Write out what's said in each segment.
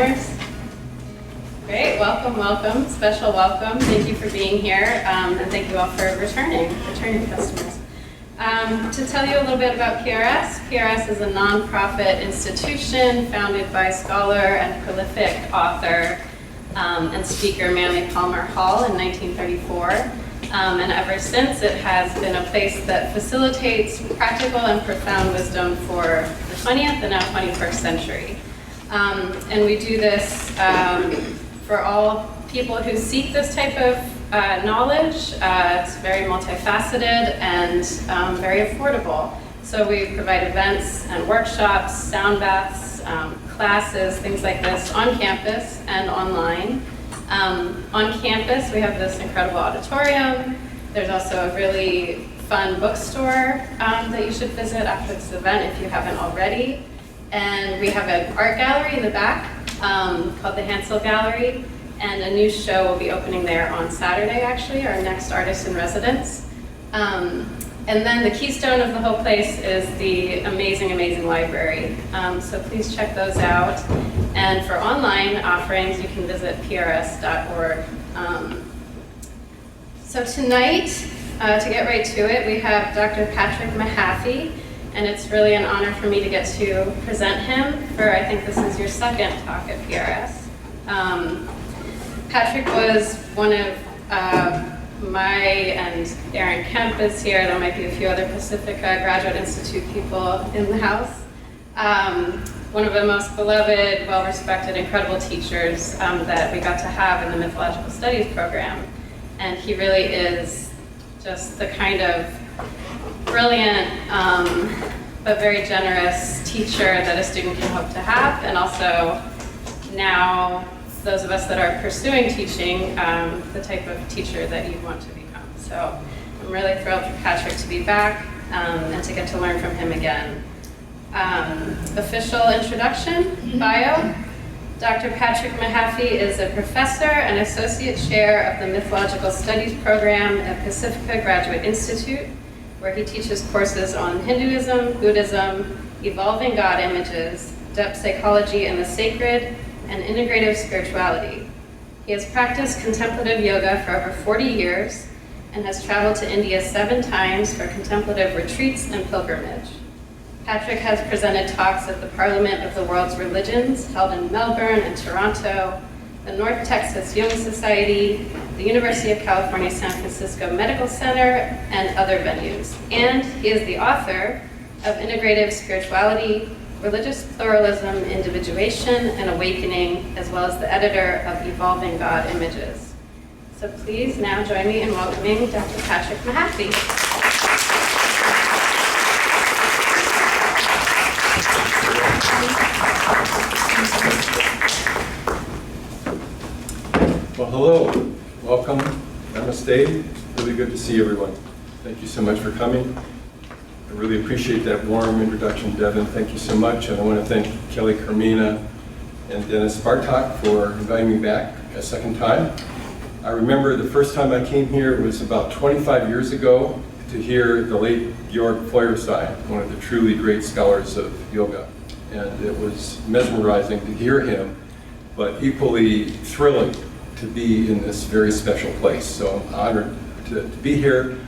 timers? Great, welcome, welcome, special welcome. Thank you for being here, and thank you all for returning customers. To tell you a little bit about PRS is a nonprofit institution founded by scholar and prolific author and speaker Manly Palmer Hall in 1934. And ever since, it has been a place that facilitates practical and profound wisdom for the 20th and now 21st century. And we do this for all people who seek this type of knowledge. It's very multifaceted and very affordable. So we provide events and workshops, sound baths, classes, things like this on campus and online. On campus, we have this incredible auditorium. There's also a really fun bookstore that you should visit after this event if you haven't already. And we have an art gallery in the back called the Hansel Gallery. And a new show will be opening there on Saturday, actually, our next artist in residence. And then the keystone of the whole place is the amazing, amazing library. So please check those out. And for online offerings, you can visit prs.org. So tonight, to get right to it, we have Dr. Patrick Mahaffey, and it's really an honor for me to get to present him for, I think this is your second talk at PRS. Patrick was one of my and Aaron Kemp is here. There might be a few other Pacifica Graduate Institute people in the house. One of the most beloved, well-respected, incredible teachers that we got to have in the Mythological Studies Program. And he really is just the kind of brilliant but very generous teacher that a student can hope to have. And also now, those of us that are pursuing teaching, the type of teacher that you want to become. So I'm really thrilled for Patrick to be back and to get to learn from him again. Official introduction, bio. Dr. Patrick Mahaffey is a professor and associate chair of the Mythological Studies Program at Pacifica Graduate Institute, where he teaches courses on Hinduism, Buddhism, evolving God images, depth psychology and the sacred, and integrative spirituality. He has practiced contemplative yoga for over 40 years and has traveled to India 7 times for contemplative retreats and pilgrimage. Patrick has presented talks at the Parliament of the World's Religions held in Melbourne and Toronto, the North Texas Jung Society, the University of California San Francisco Medical Center, and other venues. And he is the author of Integrative Spirituality, Religious Pluralism, Individuation, and Awakening, as well as the editor of Evolving God Images. So please now join me in welcoming Dr. Patrick Mahaffey. Well, hello, welcome, namaste. Really good to see everyone. Thank you so much for coming. I really appreciate that warm introduction, Devin. Thank you so much. And I want to thank Kelly Carmina and Dennis Bartok for inviting me back a second time. I remember the first time I came here, it was about 25 years ago, to hear the late Georg Feuerstein, one of the truly great scholars of yoga. And it was mesmerizing to hear him, but equally thrilling to be in this very special place. So I'm honored to be here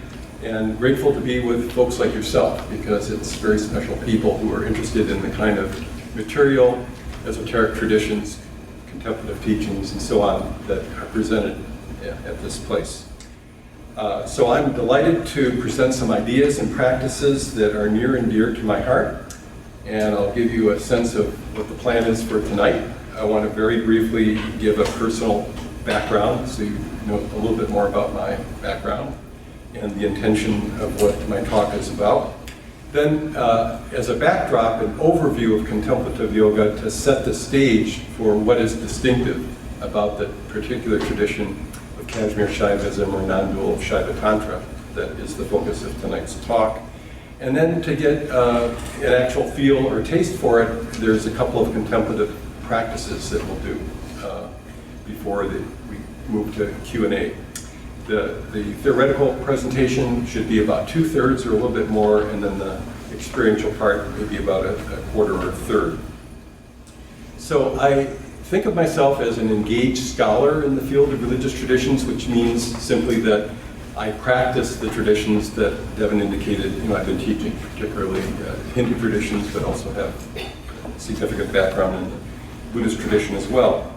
and grateful to be with folks like yourself, because it's very special people who are interested in the kind of material, esoteric traditions, contemplative teachings, and so on that are presented at this place. So I'm delighted to present some ideas and practices that are near and dear to my heart, and I'll give you a sense of what the plan is for tonight. I want to very briefly give a personal background so you know a little bit more about my background and the intention of what my talk is about. Then, as a backdrop, an overview of contemplative yoga to set the stage for what is distinctive about the particular tradition of Kashmir Shaivism or nondual Shaiva Tantra that is the focus of tonight's talk. And then to get an actual feel or taste for it, there's a couple of contemplative practices that we'll do before we move to Q&A. The theoretical presentation should be about 2/3 or a little bit more, and then the experiential part maybe about a quarter or a third. So I think of myself as an engaged scholar in the field of religious traditions, which means simply that I practice the traditions that Devin indicated. I've been teaching particularly Hindu traditions, but also have significant background in the Buddhist tradition as well.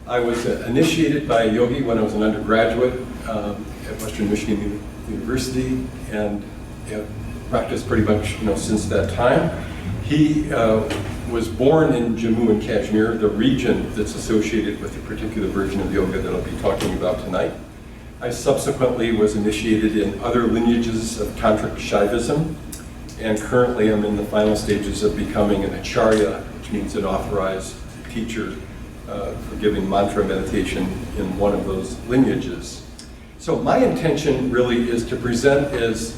I was initiated by a yogi when I was an undergraduate at Western Michigan University, and have practiced pretty much since that time. He was born in Jammu and Kashmir, the region that's associated with a particular version of yoga that I'll be talking about tonight. I subsequently was initiated in other lineages of Tantric Shaivism, and currently I'm in the final stages of becoming an acharya, which means an authorized teacher for giving mantra meditation in one of those lineages. So my intention really is to present as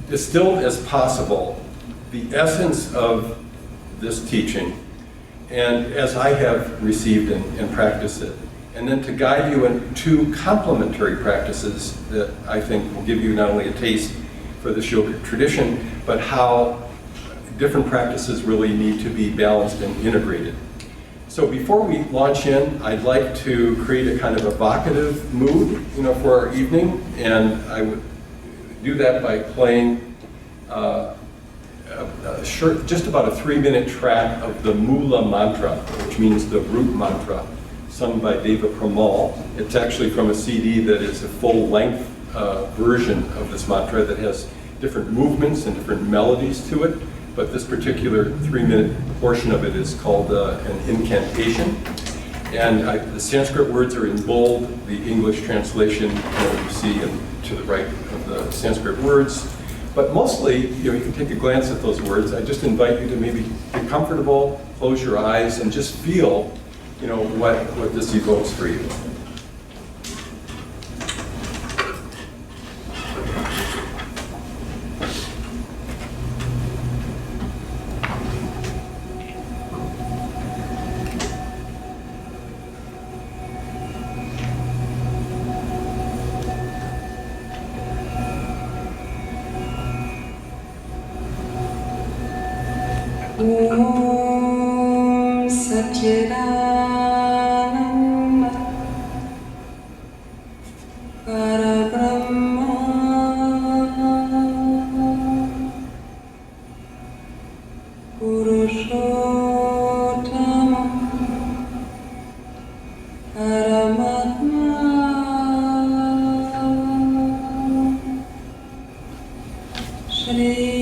distilled as possible the essence of this teaching, and as I have received and practiced it, and then to guide you in two complementary practices that I think will give you not only a taste for this yogic tradition, but how different practices really need to be balanced and integrated. So before we launch in, I'd like to create a kind of evocative mood, for our evening, and I would do that by playing a short, just about a 3-minute track of the Mula mantra, which means the root mantra, sung by Deva Pramal. It's actually from a CD that is a full-length version of this mantra that has different movements and different melodies to it, but this particular 3-minute portion of it is called an incantation. And the Sanskrit words are in bold. The English translation you see to the right of the Sanskrit words. But mostly, you can take a glance at those words. I just invite you to maybe get comfortable, close your eyes, and just feel, what this evokes for you. Om Satchidananda Parabrahma Purushottama Paramatma Shri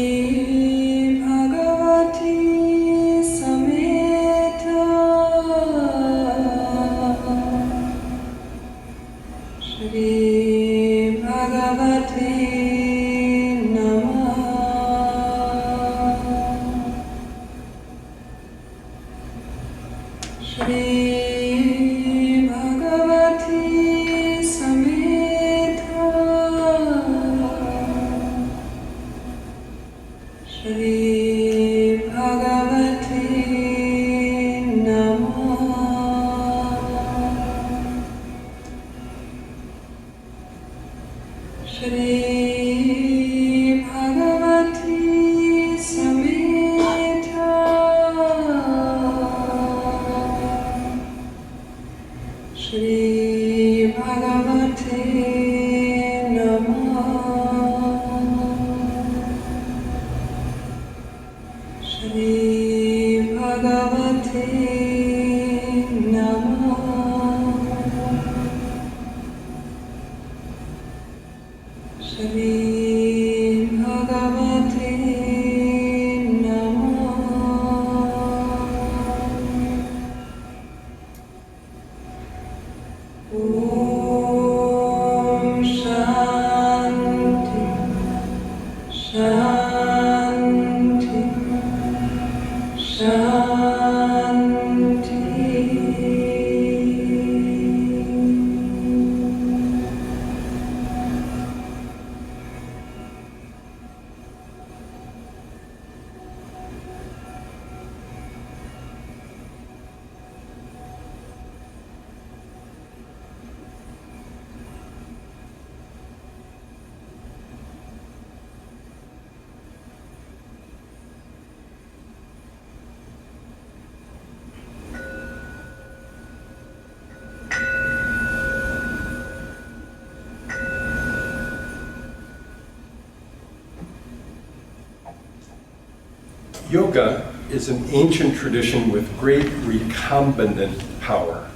Yoga is an ancient tradition with great recombinant power.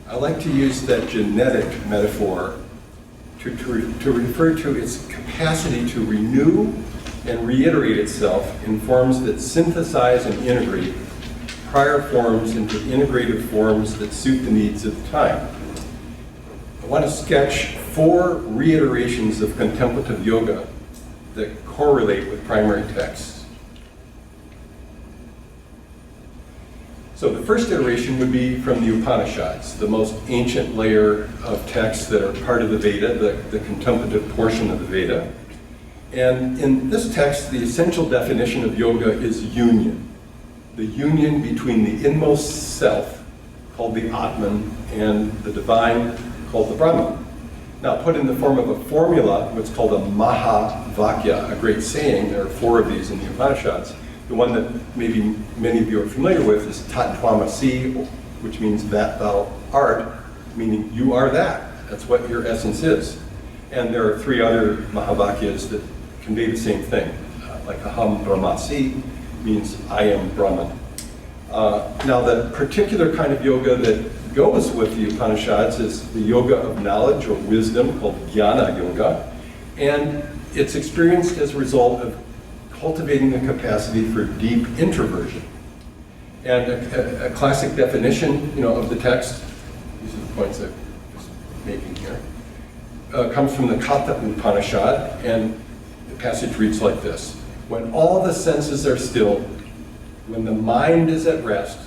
I like to use that genetic metaphor to refer to its capacity to renew and reiterate itself in forms that synthesize and integrate prior forms into integrative forms that suit the needs of the time. I want to sketch 4 reiterations of contemplative yoga that correlate with primary texts. So the first iteration would be from the Upanishads, the most ancient layer of texts that are part of the Veda, the contemplative portion of the Veda. And in this text, the essential definition of yoga is union. The union between the inmost self, called the Atman, and the divine, called the Brahman. Now, put in the form of a formula, what's called a Mahavakya, a great saying. There are 4 of these in the Upanishads. The one that maybe many of you are familiar with is Tat Twamasi, which means that thou art, meaning you are that. That's what your essence is. And there are 3 other Mahavakyas that convey the same thing. Like Aham Brahmasi means I am Brahman. Now the particular kind of yoga that goes with the Upanishads is the yoga of knowledge or wisdom called Jnana Yoga. And it's experienced as a result of cultivating the capacity for deep introversion. And a classic definition, of the text, these are the points I'm just making here, comes from the Katha Upanishad, and the passage reads like this: when all the senses are still, when the mind is at rest,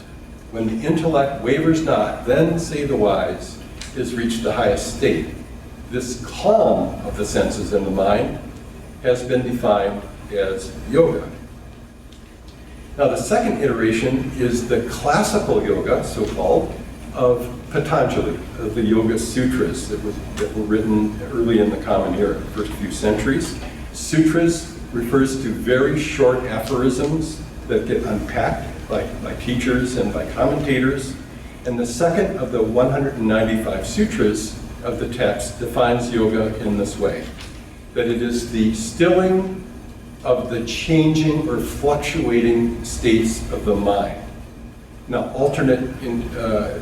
when the intellect wavers not, then, say the wise, is reached the highest state. This calm of the senses and the mind has been defined as yoga. Now the second iteration is the classical yoga, so-called, of Patanjali, of the Yoga Sutras that were written early in the Common Era, the first few centuries. Sutras refers to very short aphorisms that get unpacked by teachers and by commentators. And the second of the 195 sutras of the text defines yoga in this way, that it is the stilling of the changing or fluctuating states of the mind. Now, alternate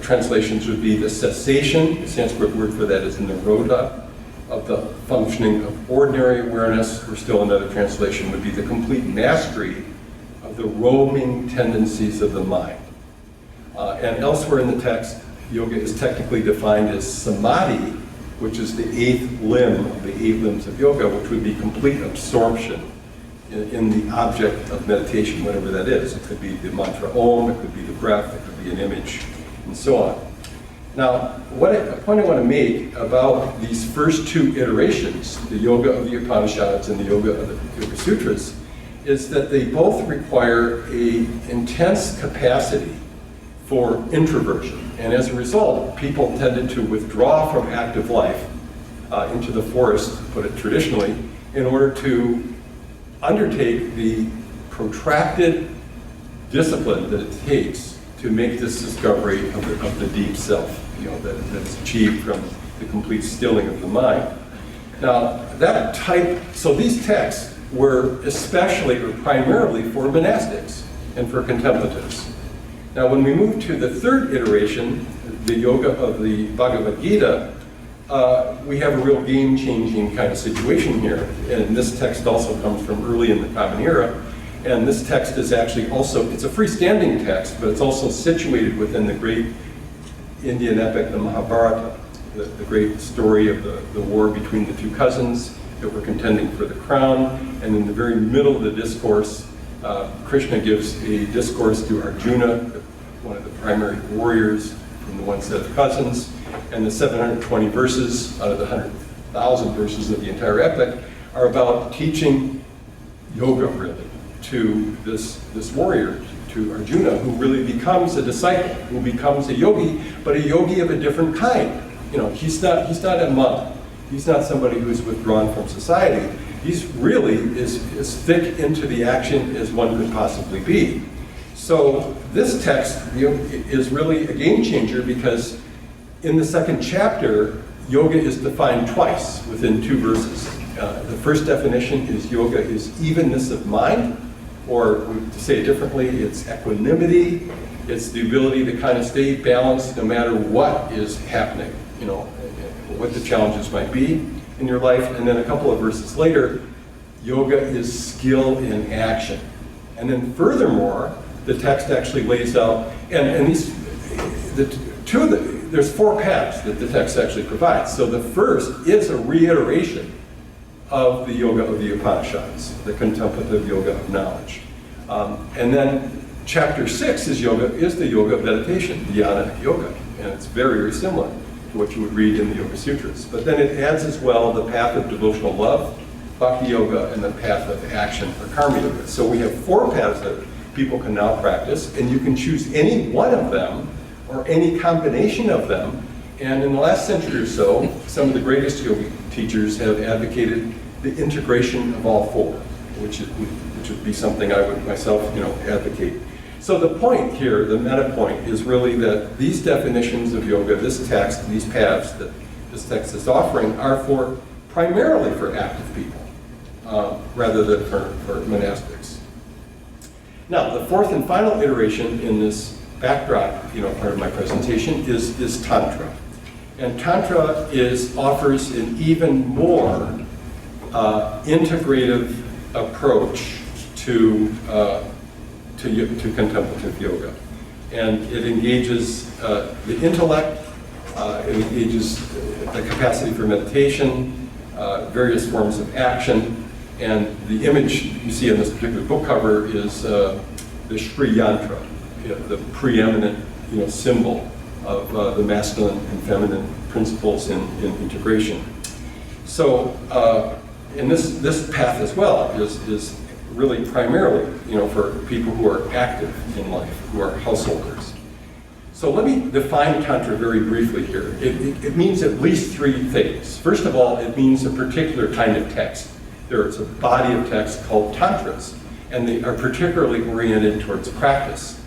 translations would be the cessation, the Sanskrit word for that is nirodha, of the functioning of ordinary awareness, or still another translation would be the complete mastery of the roaming tendencies of the mind. And elsewhere in the text, yoga is technically defined as samadhi, which is the 8th limb of the 8 limbs of yoga, which would be complete absorption in the object of meditation, whatever that is. It could be the mantra Om, it could be the breath, it could be an image, and so on. Now, a point I want to make about these first 2 iterations, the yoga of the Upanishads and the yoga of the Yoga Sutras, is that they both require an intense capacity for introversion. And as a result, people tended to withdraw from active life into the forest, to put it traditionally, in order to undertake the protracted discipline that it takes to make this discovery of the deep self, that's achieved from the complete stilling of the mind. Now, so these texts were especially or primarily for monastics and for contemplatives. Now, when we move to the third iteration, the yoga of the Bhagavad Gita, we have a real game-changing kind of situation here. And this text also comes from early in the Common Era. And this text is actually also, it's a freestanding text, but it's also situated within the great Indian epic, the Mahabharata, the great story of the war between the 2 cousins that were contending for the crown. And in the very middle of the discourse, Krishna gives a discourse to Arjuna, one of the primary warriors from the one set of cousins. And the 720 verses out of the 100,000 verses of the entire epic are about teaching yoga, really, to this warrior, to Arjuna, who really becomes a disciple, who becomes a yogi, but a yogi of a different kind. He's not a monk. He's not somebody who's withdrawn from society. He's really as thick into the action as one could possibly be. So this text is really a game changer, because in the second chapter, yoga is defined twice within 2 verses. The first definition is yoga is evenness of mind, or to say it differently, it's equanimity. It's the ability to kind of stay balanced no matter what is happening, you know, what the challenges might be in your life. And then a couple of verses later, yoga is skill in action. And then furthermore, the text actually lays out, and these, there's 4 paths that the text actually provides. So the first is a reiteration of the yoga of the Upanishads, the contemplative yoga of knowledge. And then chapter 6 is the yoga of meditation, dhyana yoga. And it's very, very similar to what you would read in the Yoga Sutras. But then it adds as well the path of devotional love, bhakti yoga, and the path of action, or karma yoga. So we have 4 paths that people can now practice, and you can choose any one of them or any combination of them. And in the last century or so, some of the greatest yoga teachers have advocated the integration of all 4, which would be something I would myself, advocate. So the point here, the meta point, is really that these definitions of yoga, this text, these paths that this text is offering are primarily for active people, rather than for monastics. Now, the 4th and final iteration in this backdrop, part of my presentation is Tantra. And Tantra offers an even more integrative approach to contemplative yoga. And it engages the intellect, it engages the capacity for meditation, various forms of action, and the image you see on this particular book cover is the Sri Yantra, the preeminent symbol of the masculine and feminine principles in integration. So, and this path as well is really primarily, for people who are active in life, who are householders. So let me define Tantra very briefly here. It means at least 3 things. First of all, it means a particular kind of text. There is a body of text called Tantras, and they are particularly oriented towards practice.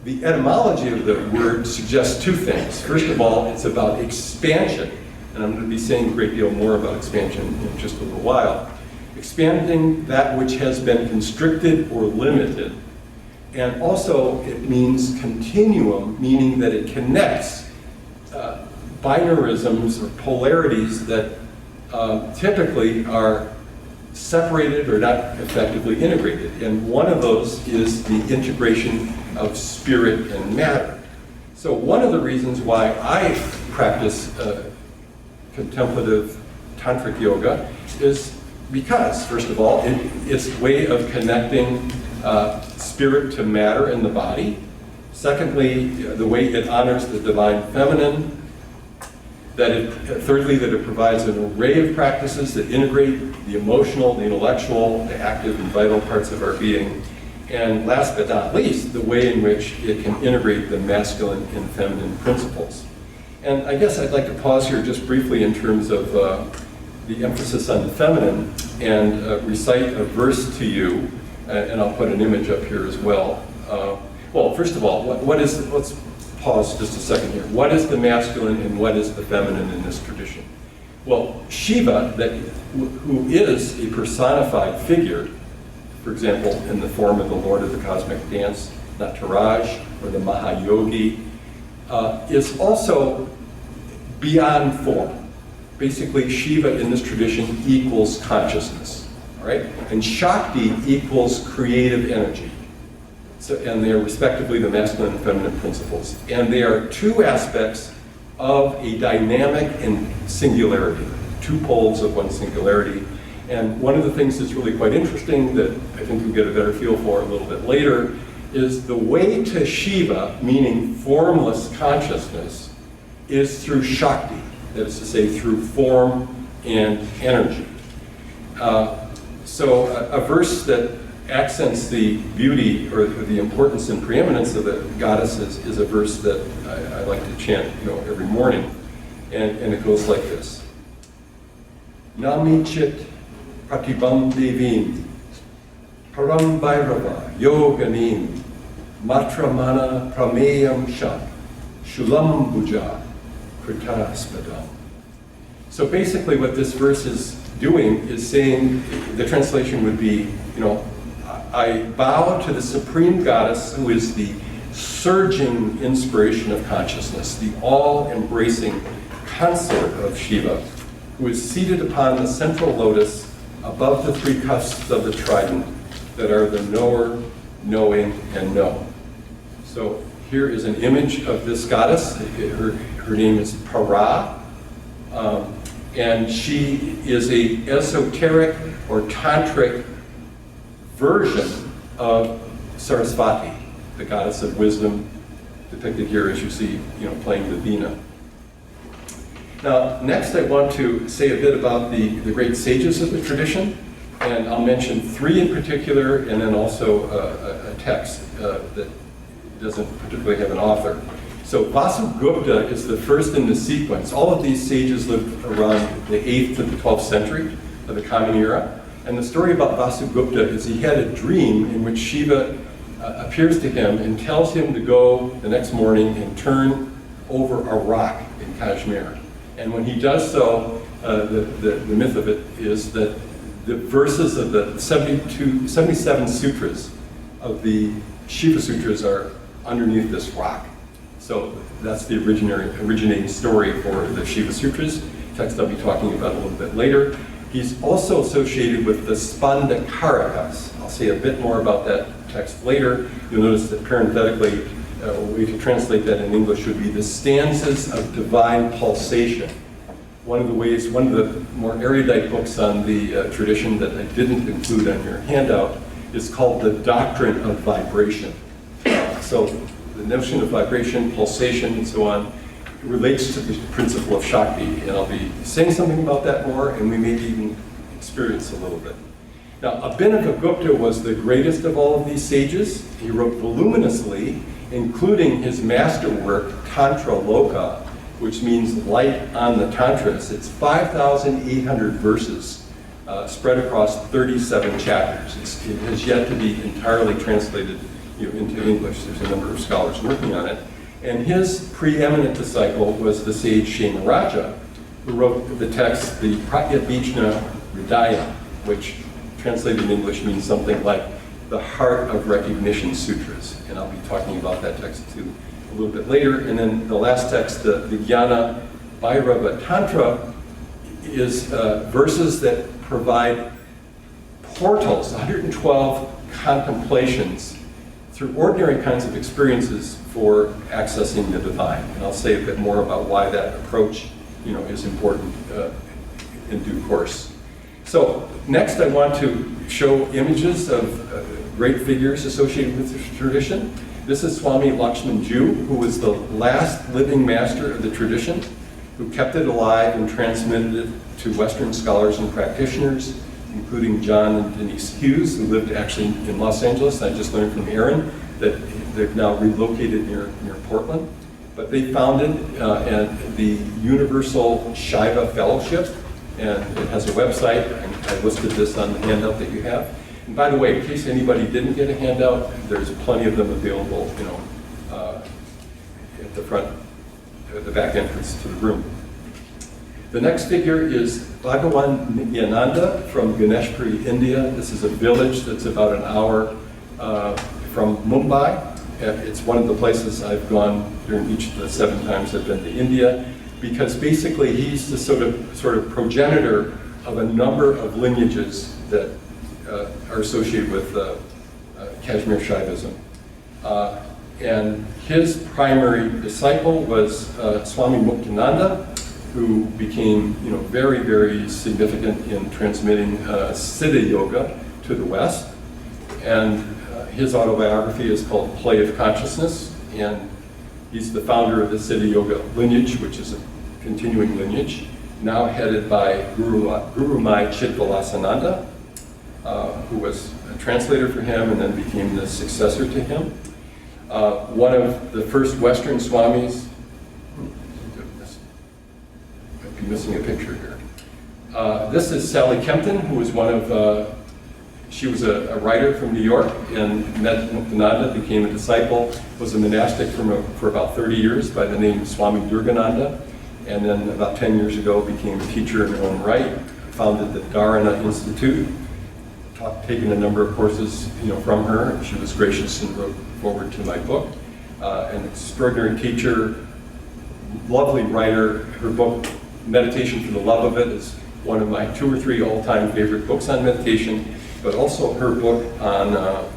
The etymology of the word suggests 2 things. First of all, it's about expansion, and I'm going to be saying a great deal more about expansion in just a little while. Expanding that which has been constricted or limited. And also it means continuum, meaning that it connects binarisms or polarities that typically are separated or not effectively integrated. And one of those is the integration of spirit and matter. So one of the reasons why I practice contemplative tantric yoga is because, first of all, it's a way of connecting spirit to matter in the body. Secondly, the way it honors the divine feminine. Thirdly, that it provides an array of practices that integrate the emotional, the intellectual, the active and vital parts of our being. And last but not least, the way in which it can integrate the masculine and feminine principles. And I guess I'd like to pause here just briefly in terms of the emphasis on the feminine and recite a verse to you, and I'll put an image up here as well. Well, first of all, let's pause just a second here. What is the masculine and what is the feminine in this tradition? Well, Shiva, who is a personified figure, for example, in the form of the Lord of the Cosmic Dance, Nataraj, or the Mahayogi, is also beyond form. Basically, Shiva in this tradition equals consciousness, all right? And Shakti equals creative energy. So, and they are respectively the masculine and feminine principles. And they are 2 aspects of a dynamic and singularity, 2 poles of one singularity. And one of the things that's really quite interesting that I think you'll get a better feel for a little bit later is the way to Shiva, meaning formless consciousness, is through Shakti, that is to say, through form and energy. So a verse that accents the beauty or the importance and preeminence of the goddesses is a verse that I like to chant, every morning, and it goes like this: Nami chit pratibam devim param bhairava yoganim matramana prameyam shat shulam bhuja kritaspadam. So basically what this verse is doing is saying, the translation would be, I bow to the Supreme Goddess who is the surging inspiration of consciousness, the all-embracing consort of Shiva, who is seated upon the central lotus above the three cusps of the trident that are the knower, knowing, and know. So here is an image of this goddess. Her name is Para, and she is a esoteric or tantric version of Sarasvati, the goddess of wisdom, depicted here as you see, playing the veena. Now, next I want to say a bit about the great sages of the tradition, and I'll mention three in particular, and then also a text that doesn't particularly have an author. So Vasugupta is the first in the sequence. All of these sages lived around the 8th to the 12th century of the Common Era. And the story about Vasugupta is he had a dream in which Shiva appears to him and tells him to go the next morning and turn over a rock in Kashmir. And when he does so, the myth of it is that the verses of the 77 sutras of the Shiva Sutras are underneath this rock. So that's the originating story for the Shiva Sutras, text I'll be talking about a little bit later. He's also associated with the Spandakarakas. I'll say a bit more about that text later. You'll notice that parenthetically, a way to translate that in English would be the stanzas of divine pulsation. One of the more erudite books on the tradition that I didn't include on your handout is called The Doctrine of Vibration. So the notion of vibration, pulsation, and so on relates to the principle of Shakti, and I'll be saying something about that more, and we may even experience a little bit. Now, Abhinavagupta was the greatest of all of these sages. He wrote voluminously, including his masterwork, Tantra Loka, which means light on the Tantras. It's 5,800 verses spread across 37 chapters. It has yet to be entirely translated into English. There's a number of scholars working on it. And his preeminent disciple was the sage Kshemaraja, who wrote the text, the Pratyabhijna Hridaya, which translated in English means something like the Heart of Recognition Sutras. And I'll be talking about that text too a little bit later. And then the last text, the Jnana Bhairava Tantra, is verses that provide portals, 112 contemplations through ordinary kinds of experiences for accessing the divine. And I'll say a bit more about why that approach, is important in due course. So next I want to show images of great figures associated with this tradition. This is Swami Lakshman Ju, who was the last living master of the tradition, who kept it alive and transmitted it to Western scholars and practitioners, including John and Denise Hughes, who lived actually in Los Angeles. I just learned from Aaron that they've now relocated near Portland. But they founded the Universal Shaiva Fellowship, and it has a website, and I listed this on the handout that you have. And by the way, in case anybody didn't get a handout, there's plenty of them available, at the front, at the back entrance to the room. The next figure is Bhagawan Nityananda from Ganeshpuri, India. This is a village that's about an hour from Mumbai. It's one of the places I've gone during each of the 7 times I've been to India, because basically he's the sort of progenitor of a number of lineages that are associated with Kashmir Shaivism. And his primary disciple was Swami Muktananda, who became very, very significant in transmitting Siddha Yoga to the West. And his autobiography is called Play of Consciousness, and he's the founder of the Siddha Yoga lineage, which is a continuing lineage, now headed by Guru Mai Chidvilasananda, who was a translator for him and then became the successor to him. One of the first Western swamis, might be missing a picture here. This is Sally Kempton, who was she was a writer from New York and met Muktananda, became a disciple, was a monastic for about 30 years by the name Swami Durgananda, and then about 10 years ago became a teacher in her own right, founded the Dharana Institute, taken a number of courses, from her. She was gracious and wrote forward to my book. An extraordinary teacher, lovely writer. Her book, Meditation for the Love of It, is one of my 2 or 3 all-time favorite books on meditation, but also her book on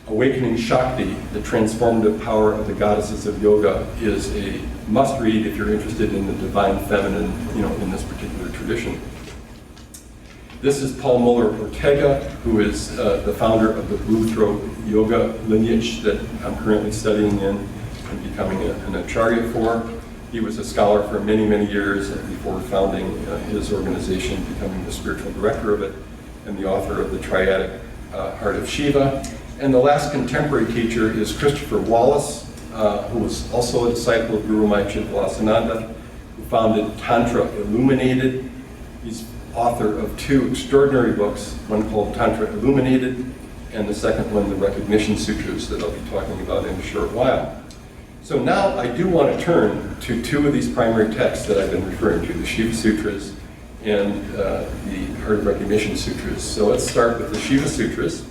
Awakening Shakti, the transformative power of the goddesses of yoga, is a must-read if you're interested in the divine feminine, in this particular tradition. This is Paul Muller Ortega, who is the founder of the Blue Throat Yoga lineage that I'm currently studying in and becoming an acharya for. He was a scholar for many, many years before founding his organization, becoming the spiritual director of it, and the author of the Triadic Heart of Shiva. And the last contemporary teacher is Christopher Wallace, who was also a disciple of Guru Maitreya Vilasananda, who founded Tantra Illuminated. He's author of 2 extraordinary books, one called Tantra Illuminated, and the second one, the Recognition Sutras, that I'll be talking about in a short while. So now I do want to turn to 2 of these primary texts that I've been referring to, the Shiva Sutras and the Heart of Recognition Sutras. So let's start with the Shiva Sutras.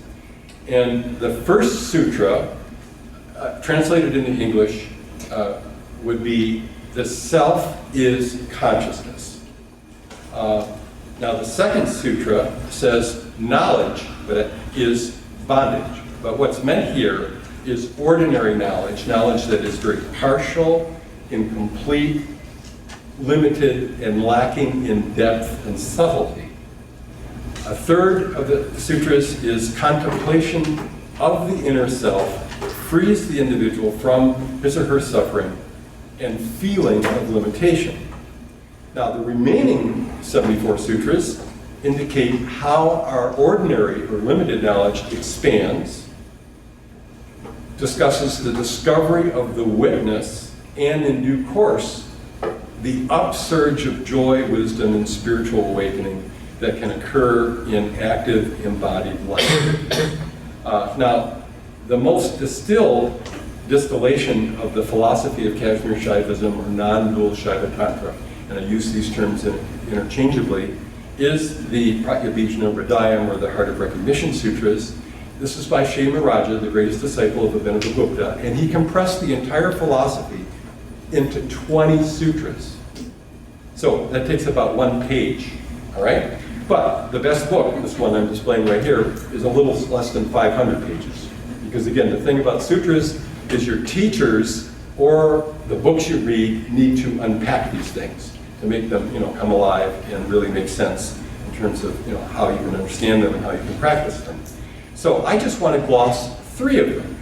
And the first sutra, translated into English, would be, the self is consciousness. Now the second sutra says knowledge is bondage. But what's meant here is ordinary knowledge, knowledge that is very partial, incomplete, limited, and lacking in depth and subtlety. A third of the sutras is contemplation of the inner self, frees the individual from his or her suffering and feeling of limitation. Now, the remaining 74 sutras indicate how our ordinary or limited knowledge expands, discusses the discovery of the witness, and in due course, the upsurge of joy, wisdom, and spiritual awakening that can occur in active embodied life. Now, the most distillation of the philosophy of Kashmir Shaivism, or nondual Shaiva Tantra, and I use these terms interchangeably, is the Pratyabhijna Hridayam, or the Heart of Recognition Sutras. This is by Shema Raja, the greatest disciple of Abhinavagupta, and he compressed the entire philosophy into 20 sutras. So that takes about 1 page, all right? But the best book, this one I'm displaying right here, is a little less than 500 pages. Because again, the thing about sutras is your teachers or the books you read need to unpack these things to make them, come alive and really make sense in terms of, how you can understand them and how you can practice them. So I just want to gloss 3 of them.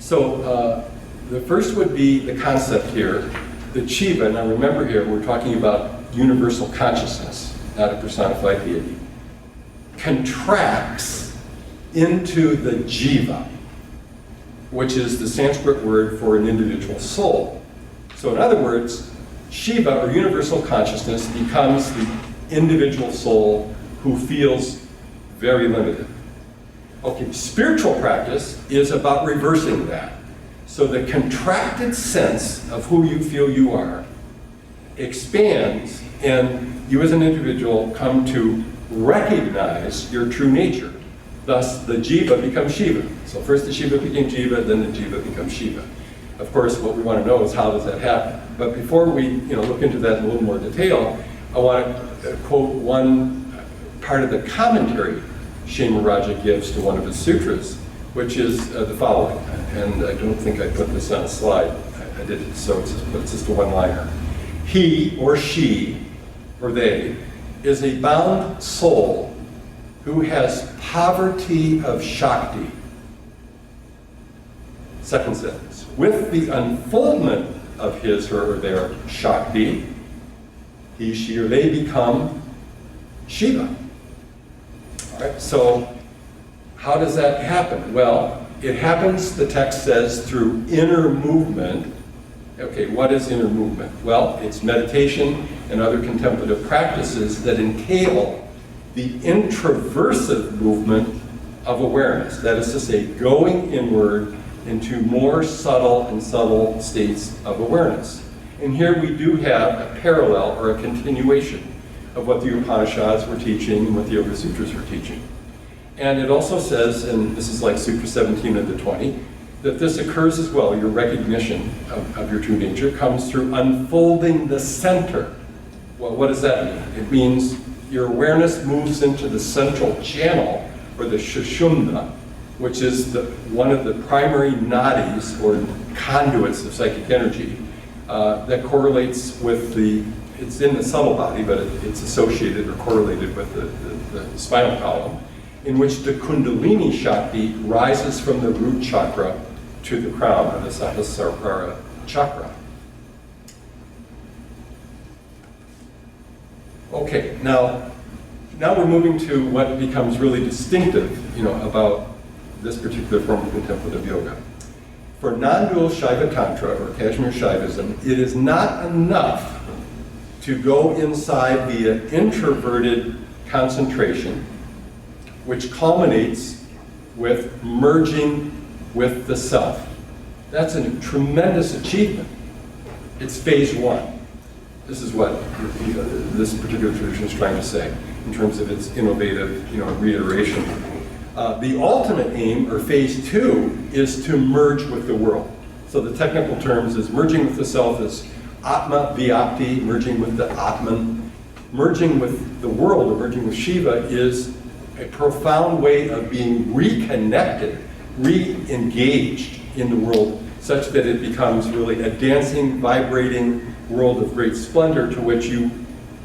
So the first would be the concept here, the Jiva. Now remember here, we're talking about universal consciousness, not a personified deity, contracts into the Jiva, which is the Sanskrit word for an individual soul. So in other words, Shiva, or universal consciousness, becomes the individual soul who feels very limited. Okay, spiritual practice is about reversing that. So the contracted sense of who you feel you are expands, and you as an individual come to recognize your true nature. Thus, the Jiva becomes Shiva. So first the Shiva became Jiva, then the Jiva becomes Shiva. Of course, what we want to know is how does that happen? But before we look into that in a little more detail, I want to quote one part of the commentary Shema Raja gives to one of his sutras, which is the following. And I don't think I put this on a slide. I did it, so it's just a one-liner. He or she or they is a bound soul who has poverty of Shakti. Second sentence. With the unfoldment of his or their Shakti, he, she, or they become Shiva. All right, so how does that happen? Well, it happens, the text says, through inner movement. Okay, what is inner movement? Well, it's meditation and other contemplative practices that entail the introversive movement of awareness. That is to say, going inward into more subtle and subtle states of awareness. And here we do have a parallel or a continuation of what the Upanishads were teaching and what the Yoga Sutras were teaching. And it also says, and this is like Sutra 17 of the 20, that this occurs as well. Your recognition of your true nature comes through unfolding the center. Well, what does that mean? It means your awareness moves into the central channel, or the Shushumna, which is one of the primary nadis, or conduits of psychic energy, that correlates with it's in the subtle body, but it's associated or correlated with the spinal column, in which the Kundalini Shakti rises from the root chakra to the crown, or the Sahasrara chakra. Okay, now we're moving to what becomes really distinctive, about this particular form of contemplative yoga. For nondual Shaiva Tantra, or Kashmir Shaivism, it is not enough to go inside via introverted concentration, which culminates with merging with the self. That's a tremendous achievement. It's phase one. This is what this particular tradition is trying to say in terms of its innovative, reiteration. The ultimate aim, or phase two, is to merge with the world. So the technical terms is merging with the self is Atma Vyapti, merging with the Atman. Merging with the world, or merging with Shiva, is a profound way of being reconnected, re-engaged in the world, such that it becomes really a dancing, vibrating world of great splendor to which you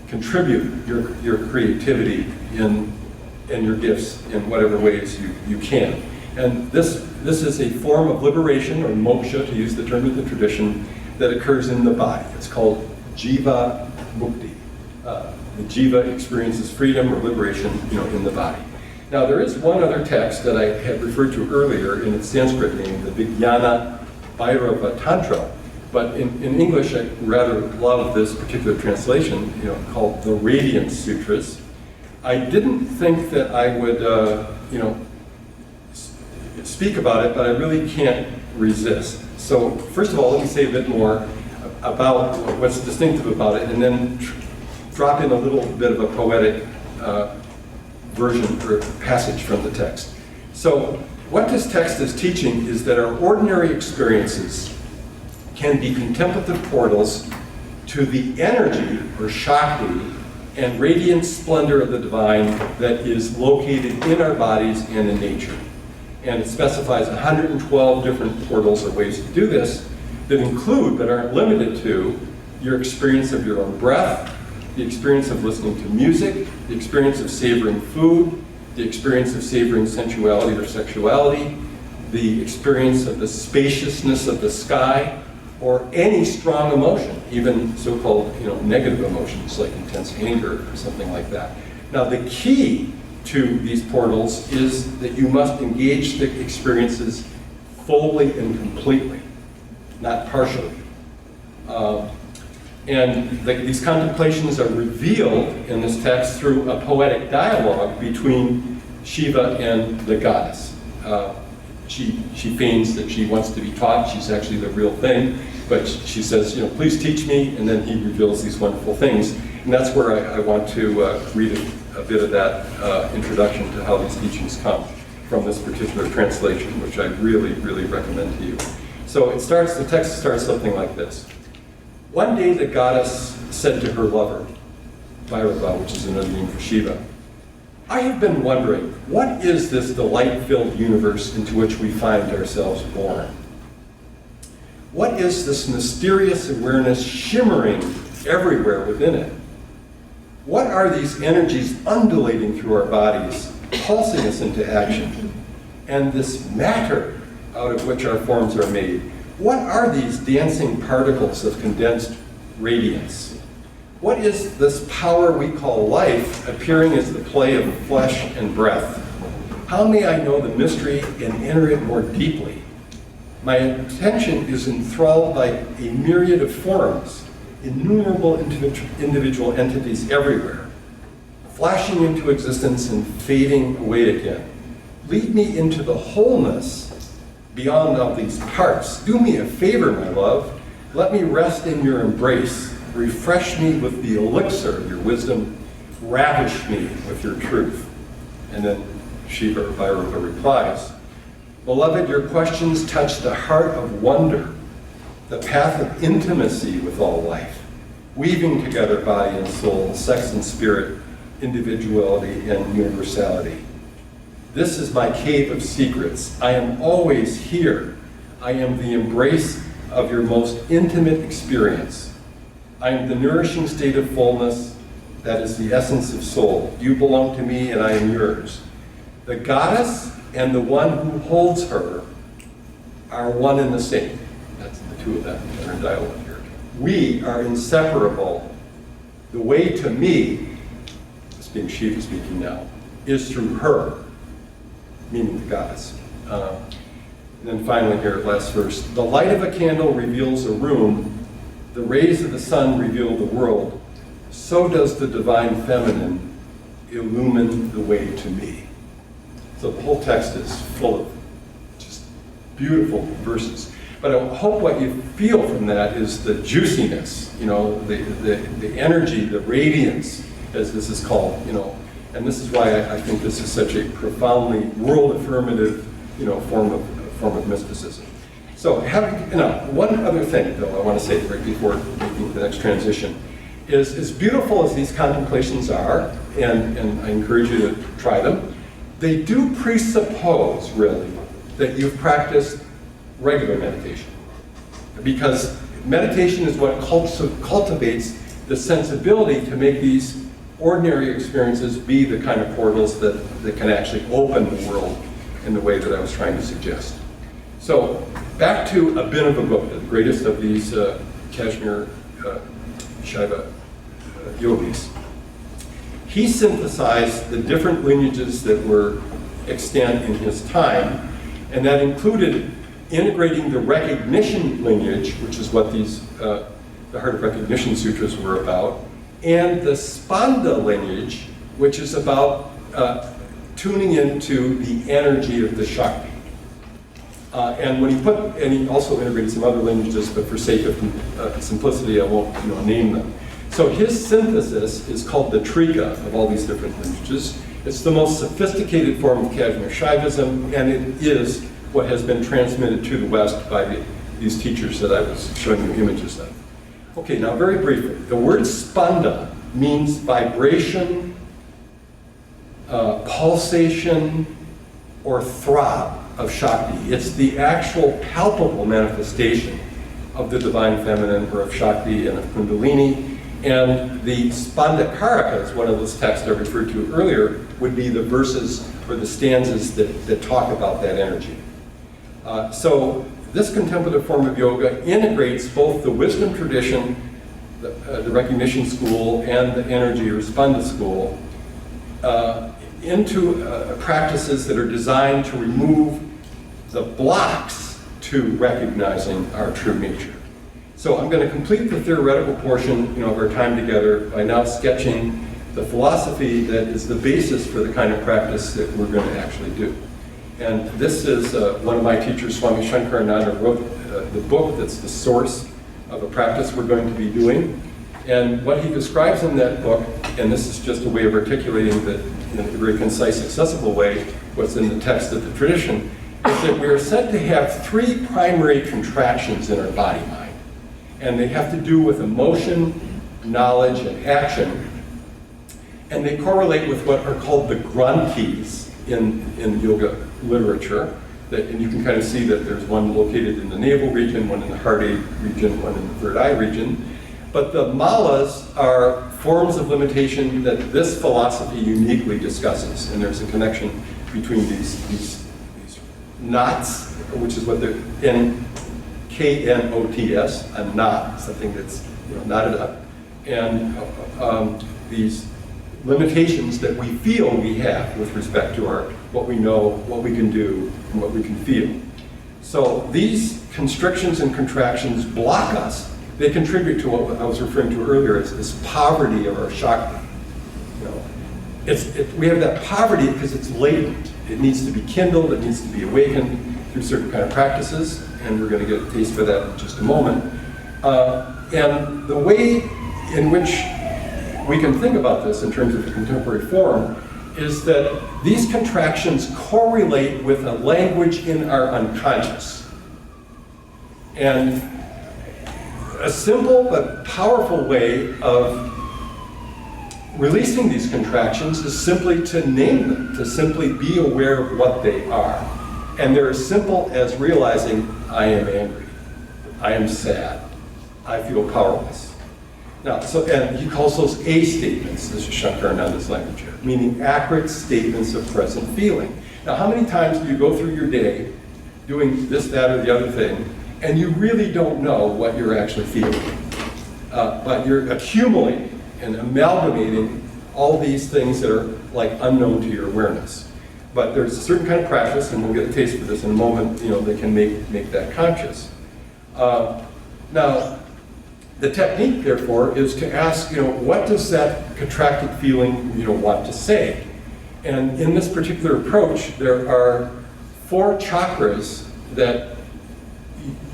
contribute your creativity and your gifts in whatever ways you can. And this is a form of liberation, or moksha, to use the term of the tradition, that occurs in the body. It's called Jiva Mukti. The Jiva experiences freedom or liberation, in the body. Now, there is one other text that I had referred to earlier in its Sanskrit name, the Vijnana Bhairava Tantra, but in English, I rather love this particular translation, called the Radiance Sutras. I didn't think that I would, speak about it, but I really can't resist. So, first of all, let me say a bit more about what's distinctive about it, and then drop in a little bit of a poetic version or passage from the text. So, what this text is teaching is that our ordinary experiences can be contemplative portals to the energy, or Shakti, and radiant splendor of the divine that is located in our bodies and in nature. And it specifies 112 different portals or ways to do this that include, but aren't limited to, your experience of your own breath, the experience of listening to music, the experience of savoring food, the experience of savoring sensuality or sexuality, the experience of the spaciousness of the sky, or any strong emotion, even so-called negative emotions like intense anger or something like that. Now, the key to these portals is that you must engage the experiences fully and completely, not partially. These contemplations are revealed in this text through a poetic dialogue between Shiva and the goddess. She feigns that she wants to be taught. She's actually the real thing, but she says, please teach me, and then he reveals these wonderful things. And that's where I want to read a bit of that introduction to how these teachings come from this particular translation, which I really, really recommend to you. So the text starts something like this. One day the goddess said to her lover, Bhairava, which is another name for Shiva, I have been wondering, what is this delight-filled universe into which we find ourselves born? What is this mysterious awareness shimmering everywhere within it? What are these energies undulating through our bodies, pulsing us into action? And this matter out of which our forms are made, what are these dancing particles of condensed radiance? What is this power we call life appearing as the play of flesh and breath? How may I know the mystery and enter it more deeply? My attention is enthralled by a myriad of forms, innumerable individual entities everywhere, flashing into existence and fading away again. Lead me into the wholeness beyond all these parts. Do me a favor, my love. Let me rest in your embrace. Refresh me with the elixir of your wisdom. Ravish me with your truth. And then Shiva or Vairupa replies, "Beloved, your questions touch the heart of wonder, the path of intimacy with all life, weaving together body and soul, sex and spirit, individuality and universality. This is my cave of secrets. I am always here. I am the embrace of your most intimate experience. I am the nourishing state of fullness that is the essence of soul. You belong to me and I am yours. The goddess and the one who holds her are one and the same." That's the two of them that are in dialogue here. "We are inseparable. The way to me," this being Shiva speaking now, "is through her," meaning the goddess. And then finally here, last verse, "The light of a candle reveals a room. The rays of the sun reveal the world. So does the divine feminine illumine the way to me." So the whole text is full of just beautiful verses. But I hope what you feel from that is the juiciness, the energy, the radiance, as this is called, and this is why I think this is such a profoundly world-affirmative, form of mysticism. So, one other thing, though, I want to say right before making the next transition, is as beautiful as these contemplations are, and I encourage you to try them, they do presuppose, really, that you've practiced regular meditation. Because meditation is what cultivates the sensibility to make these ordinary experiences be the kind of portals that can actually open the world in the way that I was trying to suggest. So, back to Abhinavagupta, the greatest of these Kashmir Shaiva yogis. He synthesized the different lineages that were extant in his time, and that included integrating the recognition lineage, which is what these the Heart of Recognition Sutras were about, and the Spanda lineage, which is about tuning into the energy of the Shakti. And he also integrated some other lineages, but for sake of simplicity, I won't name them. So his synthesis is called the Trika of all these different lineages. It's the most sophisticated form of Kashmir Shaivism, and it is what has been transmitted to the West by these teachers that I was showing you images of. Okay, now very briefly, the word Spanda means vibration, pulsation, or throb of Shakti. It's the actual palpable manifestation of the divine feminine, or of Shakti and of Kundalini. And the Spandakarakas, one of those texts I referred to earlier, would be the verses or the stanzas that talk about that energy. So this contemplative form of yoga integrates both the wisdom tradition, the recognition school, and the energy or Spanda school into practices that are designed to remove the blocks to recognizing our true nature. So I'm going to complete the theoretical portion of our time together by now sketching the philosophy that is the basis for the kind of practice that we're going to actually do. And this is one of my teachers, Swami Shankarananda, wrote the book that's the source of a practice we're going to be doing. And what he describes in that book, and this is just a way of articulating that in a very concise, accessible way, what's in the text of the tradition, is that we are said to have three primary contractions in our body-mind. And they have to do with emotion, knowledge, and action. And they correlate with what are called the granthis in yoga literature. And you can kind of see that there's one located in the navel region, one in the heart region, one in the third eye region. But the malas are forms of limitation that this philosophy uniquely discusses. And there's a connection between these knots, which is what they're K-N-O-T-S, a knot, something that's knotted up, and these limitations that we feel we have with respect to what we know, what we can do, and what we can feel. So these constrictions and contractions block us. They contribute to what I was referring to earlier as this poverty of our Shakti. We have that poverty because it's latent. It needs to be kindled, it needs to be awakened through certain kind of practices, and we're going to get a taste for that in just a moment. And the way in which we can think about this in terms of the contemporary form is that these contractions correlate with a language in our unconscious. And a simple but powerful way of releasing these contractions is simply to name them, to simply be aware of what they are. And they're as simple as realizing, I am angry, I am sad, I feel powerless. Now, and he calls those A statements, this is Shankarananda's language here, meaning accurate statements of present feeling. Now, how many times do you go through your day doing this, that, or the other thing, and you really don't know what you're actually feeling? But you're accumulating and amalgamating all these things that are like unknown to your awareness. But there's a certain kind of practice, and we'll get a taste for this in a moment, that can make that conscious. Now, the technique, therefore, is to ask, what does that contracted feeling, want to say? And in this particular approach, there are 4 chakras that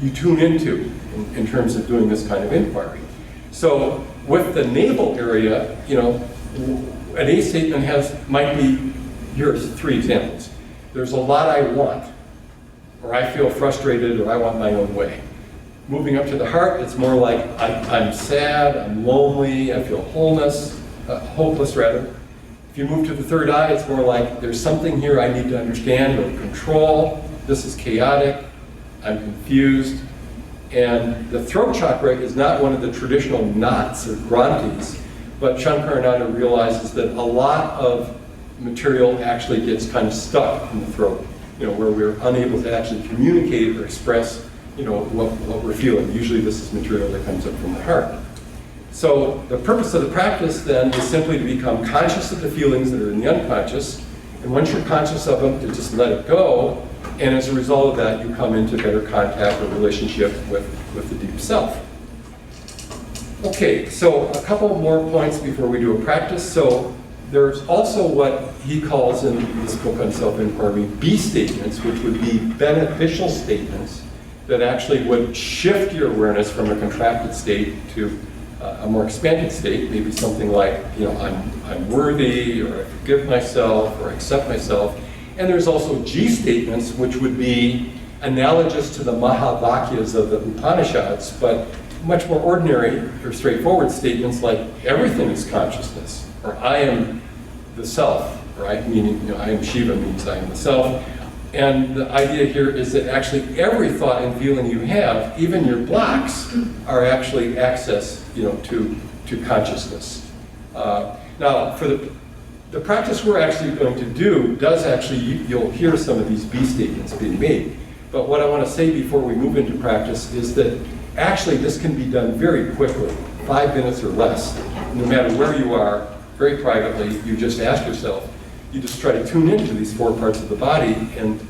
you tune into in terms of doing this kind of inquiry. So with the navel area, an A statement might be, here's 3 examples. There's a lot I want, or I feel frustrated, or I want my own way. Moving up to the heart, it's more like I'm sad, I'm lonely, I feel hopeless rather. If you move to the third eye, it's more like there's something here I need to understand or control. This is chaotic, I'm confused. And the throat chakra is not one of the traditional knots or granthis, but Shankarananda realizes that a lot of material actually gets kind of stuck in the throat, where we're unable to actually communicate or express what we're feeling. Usually this is material that comes up from the heart. So the purpose of the practice then is simply to become conscious of the feelings that are in the unconscious, and once you're conscious of them, to just let it go, and as a result of that, you come into better contact or relationship with the deep self. Okay, so a couple more points before we do a practice. So there's also what he calls in this book on self-inquiry, B statements, which would be beneficial statements that actually would shift your awareness from a contracted state to a more expanded state, maybe something like, I'm worthy, or I forgive myself, or I accept myself. And there's also G statements, which would be analogous to the Mahavakyas of the Upanishads, but much more ordinary or straightforward statements like, everything is consciousness, or I am the self, right? Meaning, I am Shiva means I am the self. And the idea here is that actually every thought and feeling you have, even your blocks, are actually access, to consciousness. Now, for the practice we're actually going to do does actually, you'll hear some of these B statements being made. But what I want to say before we move into practice is that actually this can be done very quickly, 5 minutes or less. No matter where you are, very privately, you just ask yourself, you just try to tune into these 4 parts of the body and